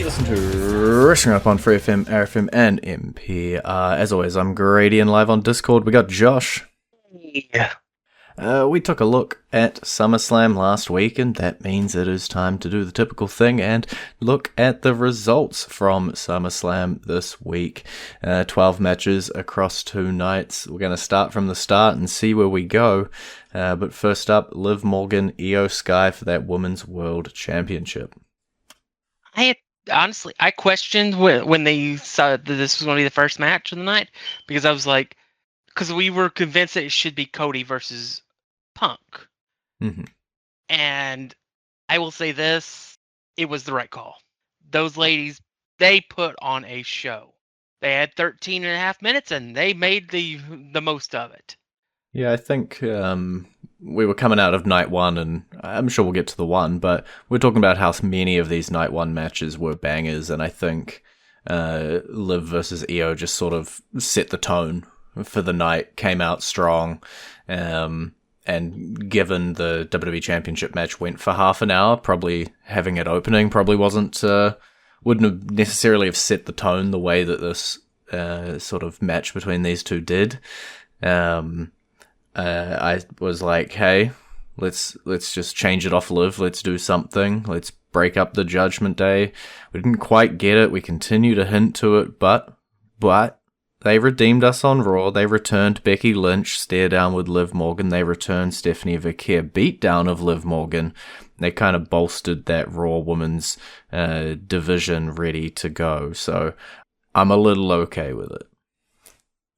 listen to Wrestling Up on FreeFM, ArrowFM, and MP. As always, I'm Grady, and live on Discord we got Josh. Yeah. We took a look at SummerSlam last week, and that means it is time to do the typical thing and look at the results from SummerSlam this week. 12 matches across 2 nights. We're going to start from the start and see where we go. But first up, Liv Morgan, Io Sky for that Women's World Championship. Honestly, I questioned when they saw that this was going to be the first match of the night, because I was like, because we were convinced that it should be Cody versus Punk. Mm-hmm. And I will say this, it was the right call. Those ladies, they put on a show. They had 13 and a half minutes, and they made the most of it. Yeah, I think we were coming out of night one, and I'm sure we'll get to the one, but we're talking about how many of these night one matches were bangers, and I think Liv versus Io just sort of set the tone for the night, came out strong, and given the WWE Championship match went for half an hour, probably having it opening probably wouldn't have necessarily have set the tone the way that this sort of match between these two did. I was like, hey, let's just change it off Liv. Let's do something. Let's break up the Judgment Day. We didn't quite get it. We continue to hint to it, but they redeemed us on Raw. They returned Becky Lynch, stare down with Liv Morgan. They returned Stephanie Vicaire, beat down of Liv Morgan. They kind of bolstered that Raw Women's division ready to go. So I'm a little okay with it.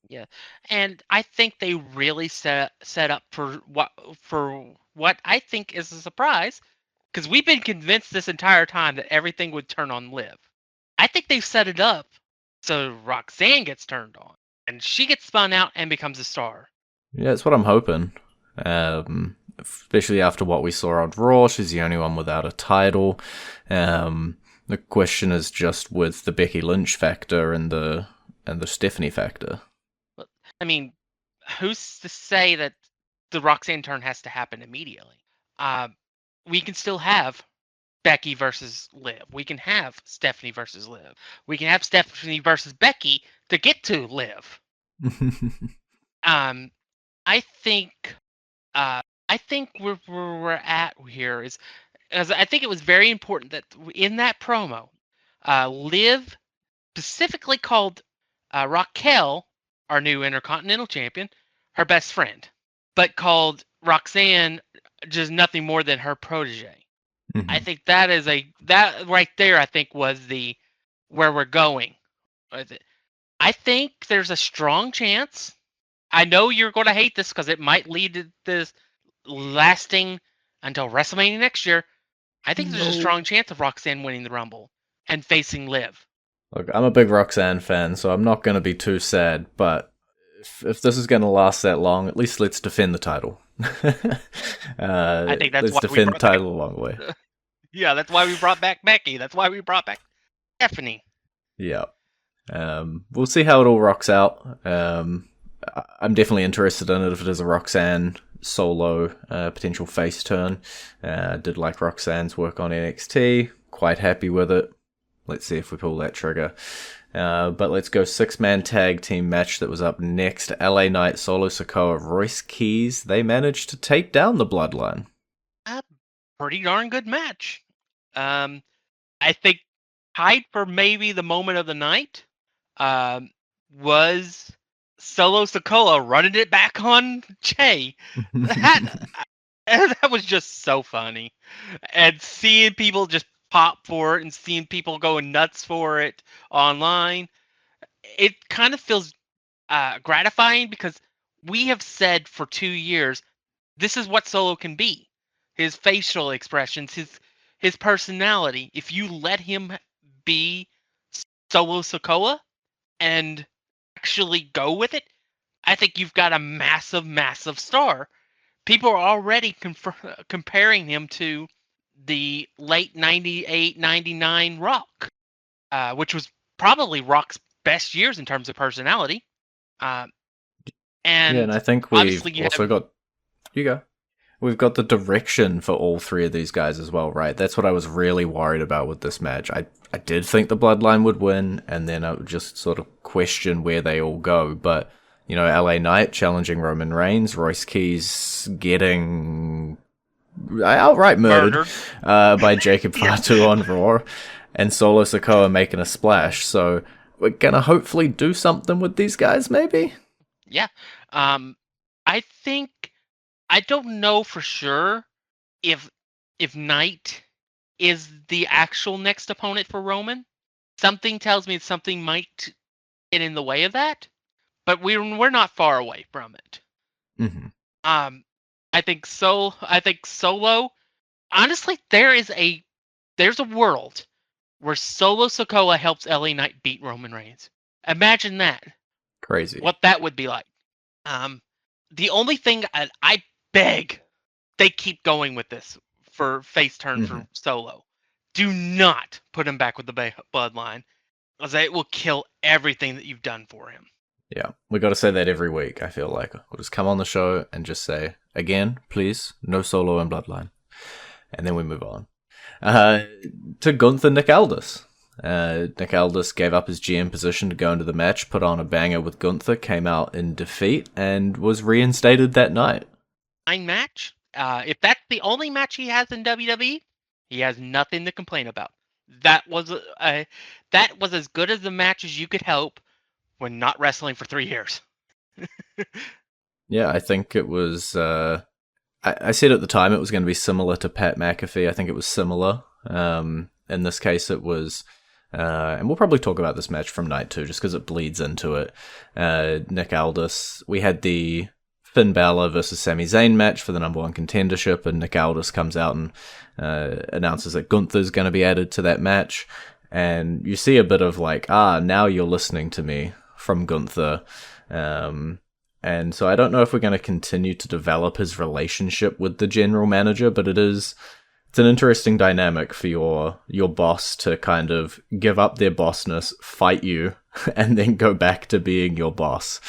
Yeah, and I think they really set up for what I think is a surprise, because we've been convinced this entire time that everything would turn on Liv. I think they've set it up so Roxanne gets turned on, and she gets spun out and becomes a star. Yeah, that's what I'm hoping. Especially after what we saw on Raw, she's the only one without a title. The question is just with the Becky Lynch factor and the Stephanie factor. I mean, who's to say that the Roxanne turn has to happen immediately? We can still have Becky versus Liv. We can have Stephanie versus Liv. We can have Stephanie versus Becky to get to Liv. I think where we're at here is, as I think it was very important that in that promo, Liv specifically called Raquel, our new Intercontinental Champion, her best friend, but called Roxanne just nothing more than her protege. Mm-hmm. I think that right there, I think, was where we're going with it. I think there's a strong chance. I know you're going to hate this because it might lead to this lasting until WrestleMania next year. I think there's a strong chance of Roxanne winning the Rumble and facing Liv. Look, I'm a big Roxanne fan, so I'm not going to be too sad, but if this is going to last that long, at least let's defend the title. I think that's let's defend the title along the way. Yeah, that's why we brought back Becky. That's why we brought back Stephanie. Yeah. We'll see how it all rocks out. I'm definitely interested in it if it is a Roxanne solo potential face turn. Did like Roxanne's work on NXT. Quite happy with it. Let's see if we pull that trigger. But let's go 6-man tag team match that was up next. LA Knight, Solo Sikoa, Royce Keys. They managed to take down the Bloodline. A pretty darn good match. I think tied for maybe the moment of the night was Solo Sikoa running it back on Jay. That was just so funny. And seeing people just pop for it and seeing people going nuts for it online, it kind of feels gratifying, because we have said for 2 years this is what Solo can be. His facial expressions, his personality. If you let him be Solo Sikoa and actually go with it, I think you've got a massive, massive star. People are already comparing him to the late 98, 99 Rock, which was probably Rock's best years in terms of personality. And I think we've also got... You go. we've got the direction for all three of these guys as well, right? That's what I was really worried about with this match. I did think the Bloodline would win, and then I would just sort of question where they all go. But, LA Knight challenging Roman Reigns, Royce Keys getting outright murdered by Jacob Fatu on Raw, and Solo Sikoa making a splash. So we're going to hopefully do something with these guys, maybe? Yeah. I think, I don't know for sure if Knight is the actual next opponent for Roman. Something tells me something might get in the way of that, but we're not far away from it. Mm-hmm. I think Solo. Honestly, there's a world where Solo Sikoa helps LA Knight beat Roman Reigns. Imagine that. Crazy. What that would be like. The only thing I beg they keep going with this for face turn for Solo. Do not put him back with the Bloodline, because it will kill everything that you've done for him. Yeah, we got to say that every week, I feel like. We'll just come on the show and just say, again, please, no Solo and Bloodline. And then we move on. To Gunther Nick Aldis. Nick Aldis gave up his GM position to go into the match, put on a banger with Gunther, came out in defeat, and was reinstated that night. Fine match. If that's the only match he has in WWE, he has nothing to complain about. That was as good as the match as you could hope when not wrestling for 3 years. Yeah, I think it was... I said at the time it was going to be similar to Pat McAfee. I think it was similar. In this case, it was... and we'll probably talk about this match from night 2, just because it bleeds into it. Nick Aldis... We had the Finn Balor versus Sami Zayn match for the number 1 contendership, and Nick Aldis comes out and announces that Gunther's going to be added to that match. And you see a bit of like, now you're listening to me from Gunther. And so I don't know if we're going to continue to develop his relationship with the general manager, but it's an interesting dynamic for your boss to kind of give up their bossness, fight you, and then go back to being your boss.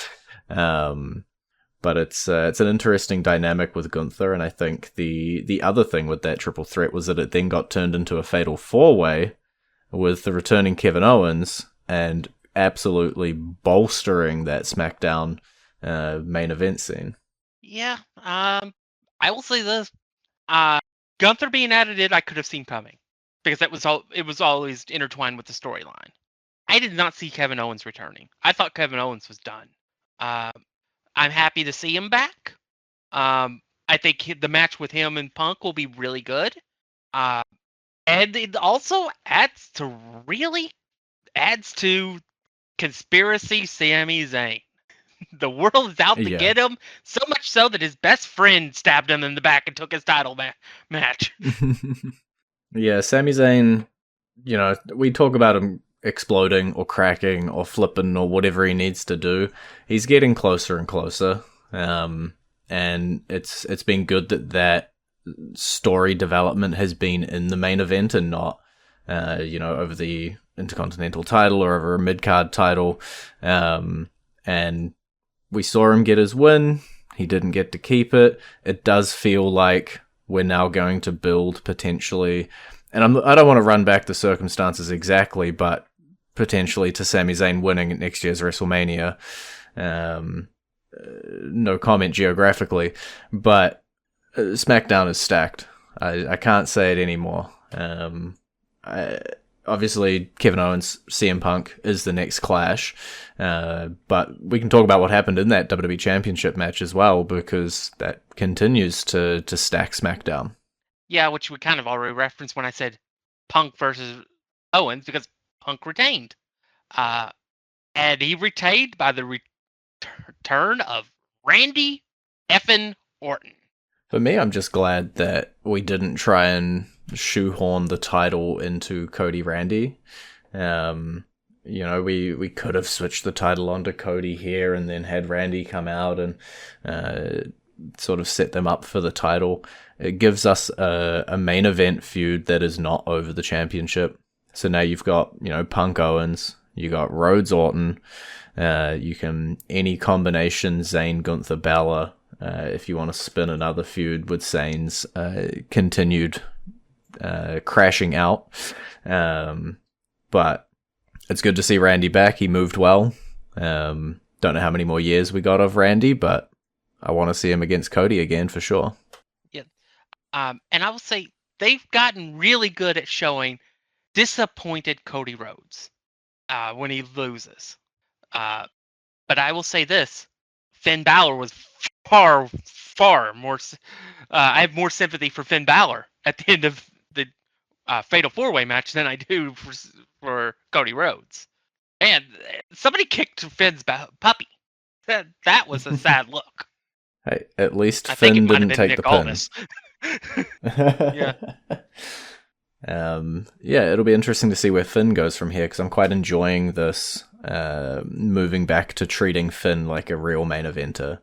But it's an interesting dynamic with Gunther, and I think the other thing with that triple threat was that it then got turned into a fatal 4-way with the returning Kevin Owens and absolutely bolstering that SmackDown main event scene. Yeah, I will say this: Gunther being added in, I could have seen coming, because it was always intertwined with the storyline. I did not see Kevin Owens returning. I thought Kevin Owens was done. I'm happy to see him back. I think the match with him and Punk will be really good. And it also adds to Conspiracy Sami Zayn. The world is out to get him, so much so that his best friend stabbed him in the back and took his title match. Yeah, Sami Zayn, we talk about him exploding or cracking or flipping or whatever he needs to do. He's getting closer and closer. And it's been good that story development has been in the main event and not, over the Intercontinental title or over a mid-card title. And we saw him get his win. He didn't get to keep it. It does feel like we're now going to build potentially, and I don't want to run back the circumstances exactly, but potentially to Sami Zayn winning at next year's WrestleMania. No comment geographically, but SmackDown is stacked. I can't say it anymore. Obviously, Kevin Owens, CM Punk is the next clash, but we can talk about what happened in that WWE Championship match as well, because that continues to stack SmackDown. Yeah, which we kind of already referenced when I said Punk versus Owens, because Punk retained. And he retained by the return of Randy effing Orton. For me, I'm just glad that we didn't try and shoehorn the title into Cody Randy. We could have switched the title onto Cody here and then had Randy come out and sort of set them up for the title. It gives us a main event feud that is not over the championship. So now you've got, Punk Owens, you got Rhodes Orton, you can any combination Zayn, Gunther, Balor, if you want to spin another feud with Zayn's continued crashing out. But it's good to see Randy back. He moved well. Don't know how many more years we got of Randy, but I want to see him against Cody again for sure. Yeah. And I will say they've gotten really good at showing disappointed Cody Rhodes when he loses. But I will say this: Finn Balor was far, far more. I have more sympathy for Finn Balor at the end of the Fatal 4-Way match than I do for Cody Rhodes. And somebody kicked Finn's puppy. That was a sad look. Hey, at least I Finn think it might have didn't been take Nick the pin. Aldis. Yeah, it'll be interesting to see where Finn goes from here, because I'm quite enjoying this moving back to treating Finn like a real main eventer.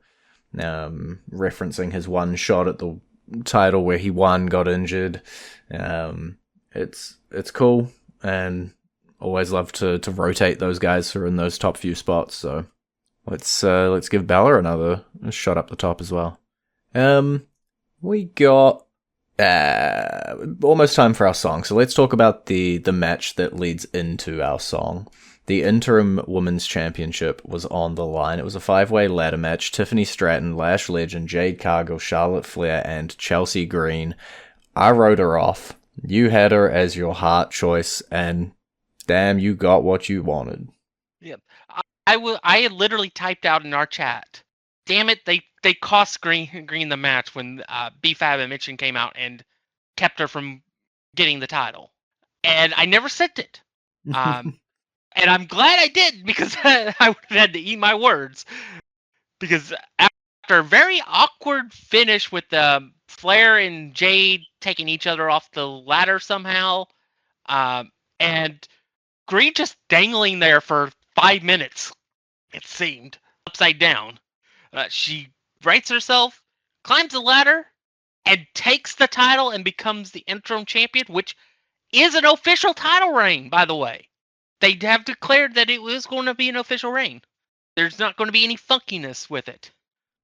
Referencing his one shot at the title where he won, got injured. It's cool, and always love to rotate those guys who are in those top few spots. So let's give Balor another shot up the top as well. We got almost time for our song, so let's talk about the match that leads into our song. The interim women's championship was on the line. It was a 5-way ladder match. Tiffany Stratton, Lash Legend, Jade Cargill, Charlotte Flair, and Chelsea Green. I wrote her off. You had her as your heart choice, and damn, you got what you wanted. Yep. I had literally typed out in our chat, damn it, they cost Green the match when B-Fab and Mitchin came out and kept her from getting the title. And I never sent it. And I'm glad I did, because I would have had to eat my words. Because after a very awkward finish with Flair and Jade taking each other off the ladder somehow, and Green just dangling there for 5 minutes, it seemed, upside down. She rights herself, climbs the ladder, and takes the title and becomes the interim champion, which is an official title reign, by the way. They have declared that it was going to be an official reign. There's not going to be any funkiness with it.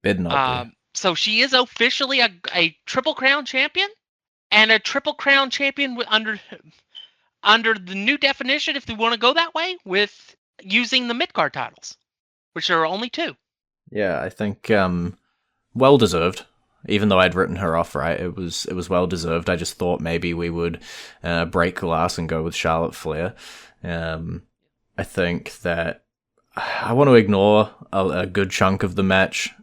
Better not be. So she is officially a Triple Crown champion, and a Triple Crown champion under the new definition, if they want to go that way, with using the mid-card titles, which are only 2. Yeah, I think well deserved. Even though I'd written her off, right? It was well deserved. I just thought maybe we would break glass and go with Charlotte Flair. I think that I want to ignore a good chunk of the match.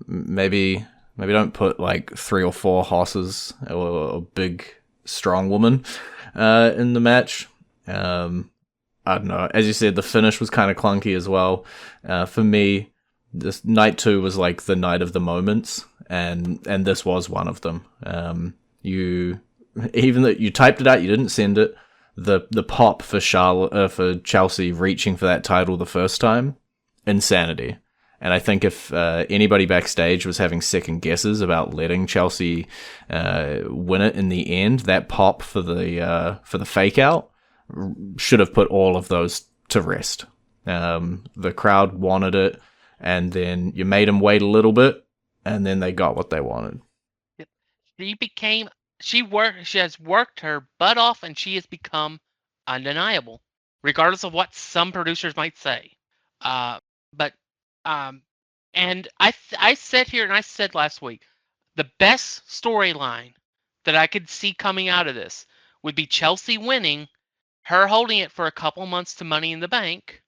Maybe don't put like 3 or 4 horses or a big strong woman in the match. I don't know. As you said, the finish was kind of clunky as well. For me, this night 2 was like the night of the moments, and this was one of them. You typed it out, you didn't send it. The pop for for Chelsea reaching for that title the first time, insanity. And I think if anybody backstage was having second guesses about letting Chelsea win it in the end, that pop for the fake out should have put all of those to rest. The crowd wanted it, and then you made them wait a little bit, and then they got what they wanted. She has worked her butt off, and she has become undeniable, regardless of what some producers might say. And I said here, and I said last week, the best storyline that I could see coming out of this would be Chelsea winning, her holding it for a couple months to Money in the Bank,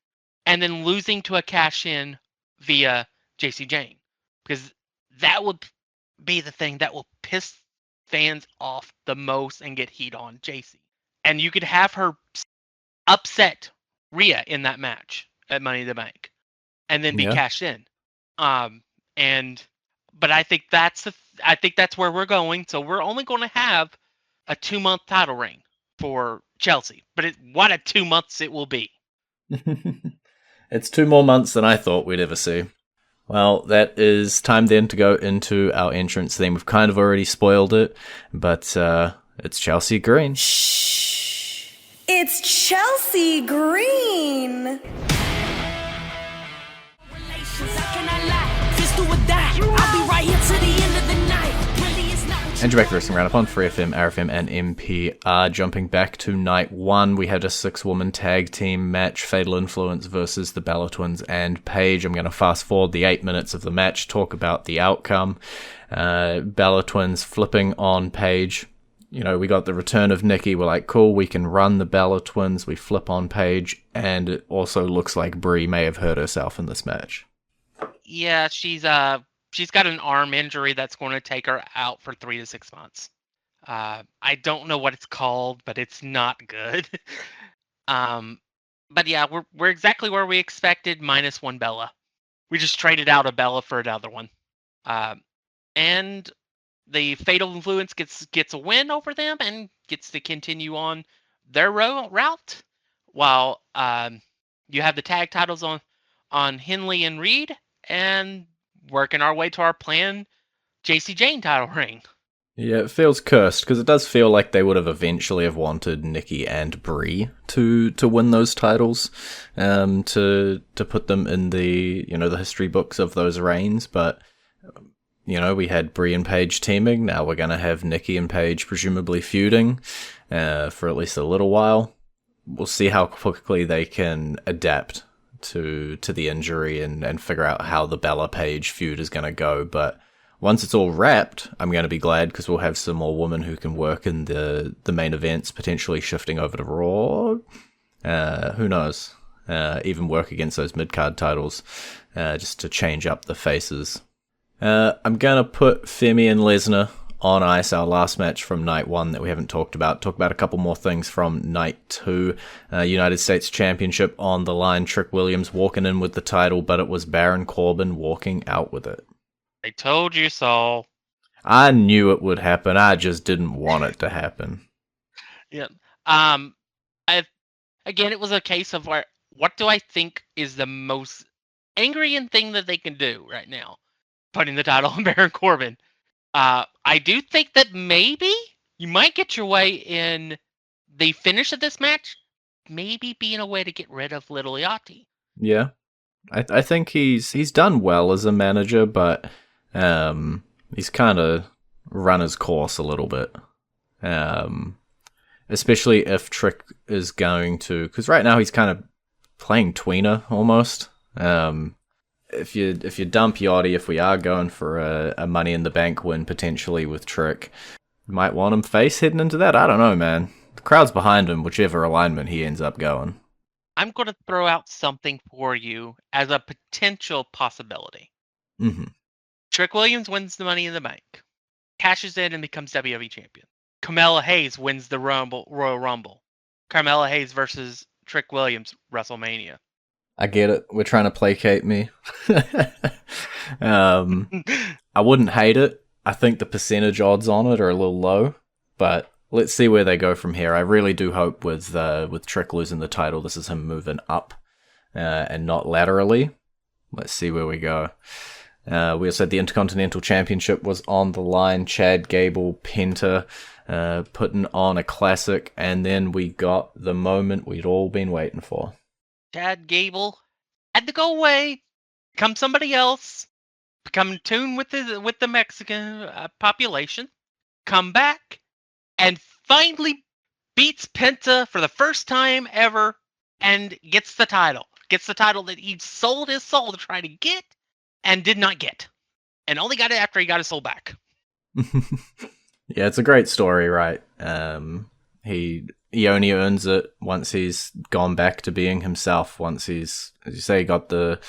and then losing to a cash-in via JC Jane. Because that would be the thing that will piss fans off the most and get heat on JC. And you could have her upset Rhea in that match at Money in the Bank, and then be cashed in. But I think that's where we're going. So we're only going to have a 2-month title reign for Chelsea. But what a 2 months it will be. It's 2 more months than I thought we'd ever see. Well, that is time then to go into our entrance theme. We've kind of already spoiled it, but it's Chelsea Green. Shh! It's Chelsea Green! do or die. I'll be right here to the end of the night. Really, it's not what And you're back to Wrestling Roundup on FreeFM, ArrowFM, and NPR. Jumping back to night one, we had a 6-woman tag team match, Fatal Influence versus the Bella Twins and Paige. I'm going to fast forward the 8 minutes of the match, talk about the outcome. Bella Twins flipping on Paige. You know, we got the return of Nikki. We're like, cool, we can run the Bella Twins. We flip on Paige, and it also looks like Brie may have hurt herself in this match. Yeah, she's got an arm injury that's going to take her out for 3 to 6 months. I don't know what it's called, but it's not good. But yeah, we're exactly where we expected, minus one Bella. We just traded out a Bella for another one. And the Fatal Influence gets a win over them and gets to continue on their route, while you have the tag titles on Henley and Reed, and working our way to our planned JC Jane title reign. Yeah, it feels cursed because it does feel like they would have eventually have wanted Nikki and Brie to win those titles, to put them in the the history books of those reigns. But we had Brie and Paige teaming. Now we're gonna have Nikki and Paige presumably feuding for at least a little while. We'll see how quickly they can adapt to the injury and figure out how the Bella Paige feud is gonna go. But once it's all wrapped, I'm going to be glad because we'll have some more women who can work in the main events, potentially shifting over to Raw. Who knows? Even work against those mid-card titles, just to change up the faces. I'm going to put Femi and Lesnar on ice, our last match from night one that we haven't talked about. Talk about a couple more things from night two. United States Championship on the line. Trick Williams walking in with the title, but it was Baron Corbin walking out with it. I told you so. I knew it would happen. I just didn't want it to happen. Yeah. Again, it was a case of what do I think is the most angry thing that they can do right now? Putting the title on Baron Corbin. I do think that maybe you might get your way in the finish of this match, maybe being a way to get rid of Little Yachty. Yeah. I think he's done well as a manager, but he's kind of run his course a little bit. Especially if Trick is going to, because right now he's kind of playing tweener almost. If you dump Yachty, if we are going for a Money in the Bank win potentially with Trick, you might want him face heading into that. I don't know, man. The crowd's behind him, whichever alignment he ends up going. I'm going to throw out something for you as a potential possibility. Mm-hmm. Trick Williams wins the Money in the Bank, cashes in and becomes WWE champion. Carmella Hayes wins the Royal Rumble. Carmella Hayes versus Trick Williams, WrestleMania. I get it. We're trying to placate me. I wouldn't hate it. I think the percentage odds on it are a little low, but let's see where they go from here. I really do hope with Trick losing the title, this is him moving up and not laterally. Let's see where we go. We also had the Intercontinental Championship was on the line. Chad Gable, Penta, putting on a classic, and then we got the moment we'd all been waiting for. Chad Gable had to go away, become somebody else, become in tune with the Mexican population, come back, and finally beats Penta for the first time ever, and gets the title. Gets the title that he sold his soul to try to get, and did not get. And only got it after he got his soul back. Yeah, it's a great story, right? He only earns it once he's gone back to being himself. Once he's, as you say, got the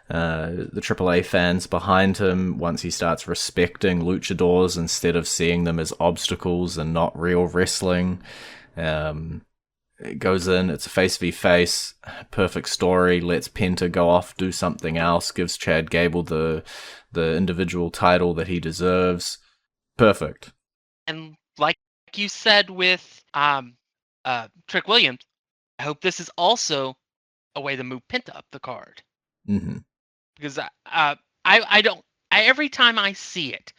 AAA fans behind him. Once he starts respecting luchadors instead of seeing them as obstacles and not real wrestling. It goes in. It's a face v face. Perfect story. Lets Penta go off, do something else. Gives Chad Gable the individual title that he deserves. Perfect. And like you said with Trick Williams, I hope this is also a way to move Penta up the card. Mm-hmm. Because I don't. Every time I see it,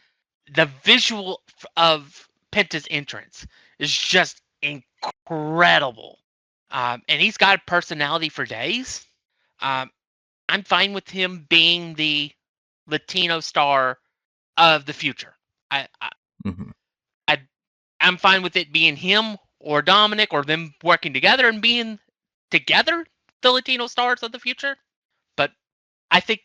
the visual of Penta's entrance is just incredible. And he's got a personality for days. I'm fine with him being the Latino star of the future. Mhm. I'm fine with it being him or Dominic or them working together and being together the Latino stars of the future. But I think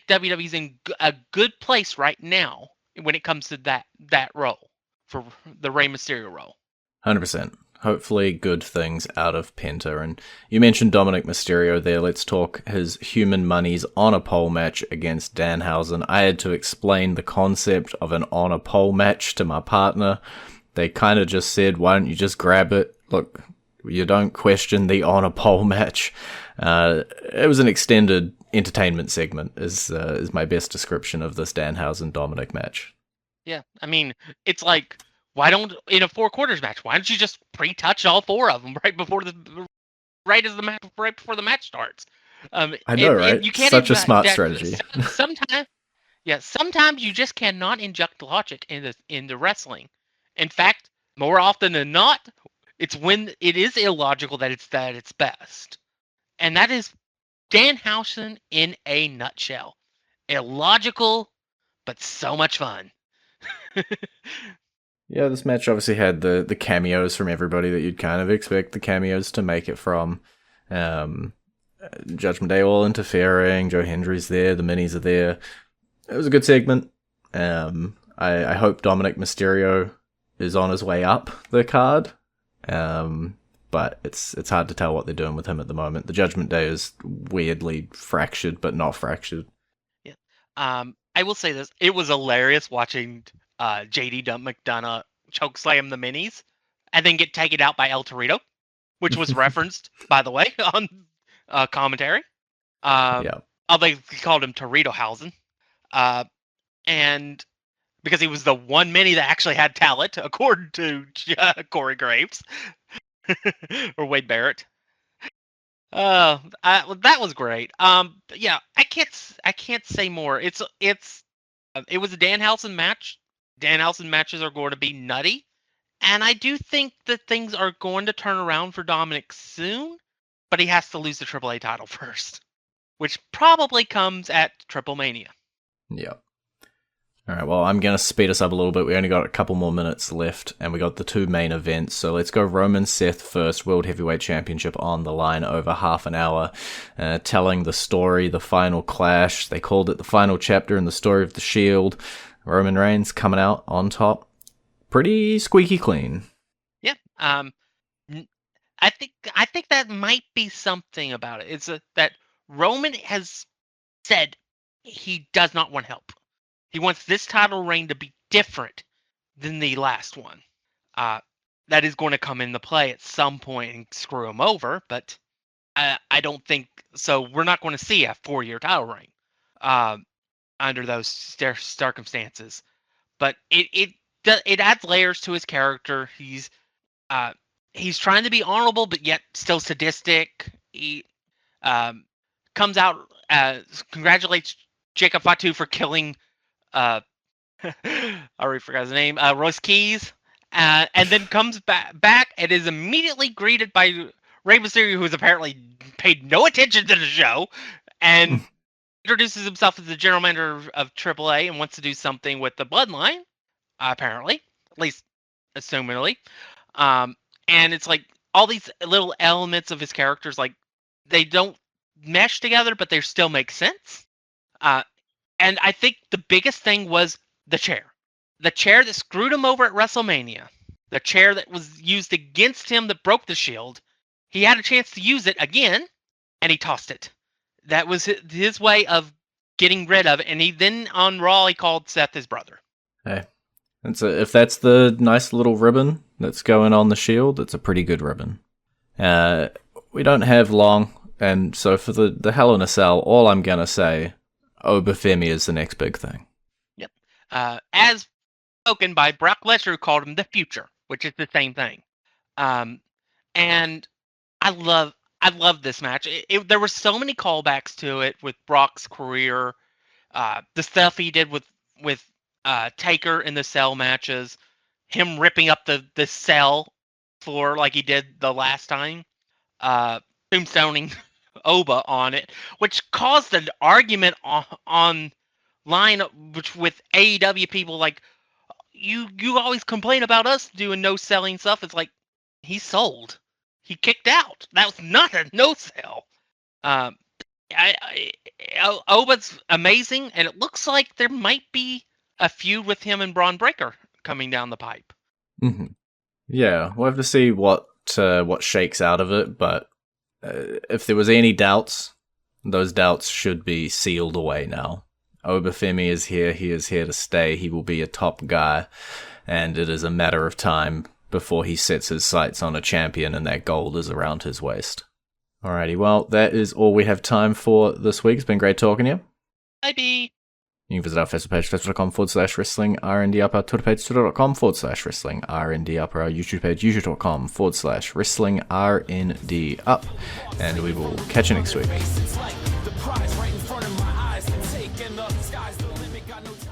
WWE's in a good place right now when it comes to that role for the Rey Mysterio role. 100%. Hopefully, good things out of Penta. And you mentioned Dominic Mysterio there. Let's talk his Human Monies on a pole match against Danhausen. I had to explain the concept of an on a pole match to my partner. They kind of just said, why don't you just grab it? Look, you don't question the on a pole match. It was an extended entertainment segment, is my best description of this Danhausen Dominic match. Yeah, I mean, it's like, why don't in a 4 quarters match? Why don't you just pre-touch all 4 of them right before the match starts? I know, right? You can't Such a smart strategy. Sometimes, yeah, sometimes you just cannot inject logic into wrestling. In fact, more often than not, it's when it is illogical that it's best, and that is Danhausen in a nutshell. Illogical, but so much fun. Yeah, this match obviously had the cameos from everybody that you'd kind of expect the cameos to make it from. Judgment Day all interfering, Joe Hendry's there, the minis are there. It was a good segment. I hope Dominic Mysterio is on his way up the card. But it's hard to tell what they're doing with him at the moment. The Judgment Day is weirdly fractured, but not fractured. Yeah. I will say this: it was hilarious watching JD McDonough chokeslam the minis, and then get taken out by El Torito, which was referenced, by the way, on commentary. Yeah. They called him Toritohausen, and because he was the one mini that actually had talent, according to Corey Graves or Wade Barrett. That was great. Yeah, I can't say more. It was a Danhausen match. Danhausen matches are going to be nutty, and I do think that things are going to turn around for Dominic soon, but he has to lose the AAA title first, which probably comes at Triple Mania. Yeah. All right, well, I'm going to speed us up a little bit. We only got a couple more minutes left, and we got the 2 main events. So let's go Roman Seth first, World Heavyweight Championship on the line, over half an hour, telling the story, the final clash. They called it the final chapter in the story of the Shield. Roman Reigns coming out on top. Pretty squeaky clean. Yeah. I think that might be something about it. It's that Roman has said he does not want help. He wants this title reign to be different than the last one. That is going to come into play at some point and screw him over, but I don't think so. We're not going to see a 4-year title reign under those circumstances. But it adds layers to his character. He's trying to be honorable, but yet still sadistic. He comes out, congratulates Jacob Fatu for killing. I already forgot his name. Royce Keys, and then comes back and is immediately greeted by Rey Mysterio, who has apparently paid no attention to the show, and introduces himself as the general manager of AAA and wants to do something with the Bloodline. Apparently, at least assumingly, and it's like all these little elements of his characters, like they don't mesh together, but they still make sense. And I think the biggest thing was the chair that screwed him over at WrestleMania, the chair that was used against him that broke the Shield. He had a chance to use it again, and he tossed it. That was his way of getting rid of it. And he then on Raw he called Seth his brother. Hey. If that's the nice little ribbon that's going on the Shield, it's a pretty good ribbon. We don't have long, and so for the Hell in a Cell, all I'm going to say, Oba Femi is the next big thing. Yep. As spoken by Brock Lesnar, who called him the future, which is the same thing. And I love this match. There were so many callbacks to it with Brock's career, the stuff he did with Taker in the cell matches, him ripping up the cell floor like he did the last time, tombstoning Oba on it, which caused an argument on line with AEW people like, you always complain about us doing no selling stuff. It's like, he sold. He kicked out. That was not a no sell. Oba's amazing, and it looks like there might be a feud with him and Braun Breaker coming down the pipe. Mm-hmm. Yeah, we'll have to see what shakes out of it, but if there was any doubts, those doubts should be sealed away now. Oba Femi is here. He is here to stay. He will be a top guy, and it is a matter of time before he sets his sights on a champion and that gold is around his waist. Alrighty, well, that is all we have time for this week. It's been great talking to you. Bye, B. You can visit our Facebook page, facebook.com/wrestling RND, our Twitter page, twitter.com/wrestling RND, our YouTube page, youtube.com/wrestling RND, and we will catch you next week. The prize right in front of my eyes, taking up the sky's the limit, got no time.